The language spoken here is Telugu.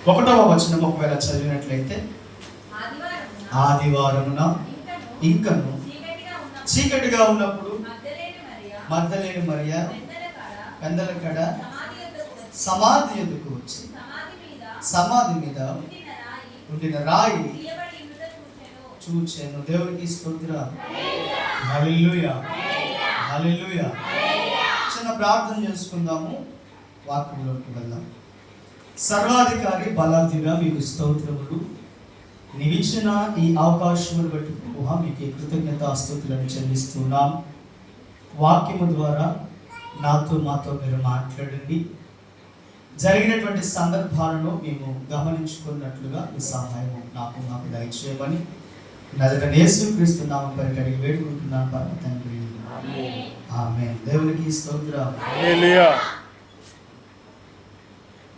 ఒకటవ వచనం ఒకవేళ చదివినట్లయితే, ఆదివారమున ఇంకను చీకటిగా ఉన్నప్పుడు మగ్దలేని మరియ పెందల కడ సమాధి ఎదుకు వచ్చి సమాధి మీద ఉండిన రాయి చూచెను. దేవునికి స్తోత్రం. హల్లెలూయా, హల్లెలూయా. చిన్న ప్రార్థన చేసుకుందాము, వాక్యంలోకి వెళ్దాం. సర్వాధికారి బలాధిగా మీకు స్తోత్రములు. నీవిచ్చిన ఈ అవకాశమును బట్టి ప్రభువా మీకు కృతజ్ఞతాస్తుతులను చెల్లిస్తున్నాం. వాక్యము ద్వారా నాతో మాతో మీరు మాట్లాడండి. జరిగినటువంటి సందర్భాలను మేము గమనించుకున్నట్లుగా మీ సహాయం మాకు దయచేయమని నజరేయుడైన యేసుక్రీస్తు నామమున అడిగి వేడుకుంటున్నాను పరమ తండ్రి, ఆమేన్. దేవునికి స్తోత్రం. హల్లెలూయా.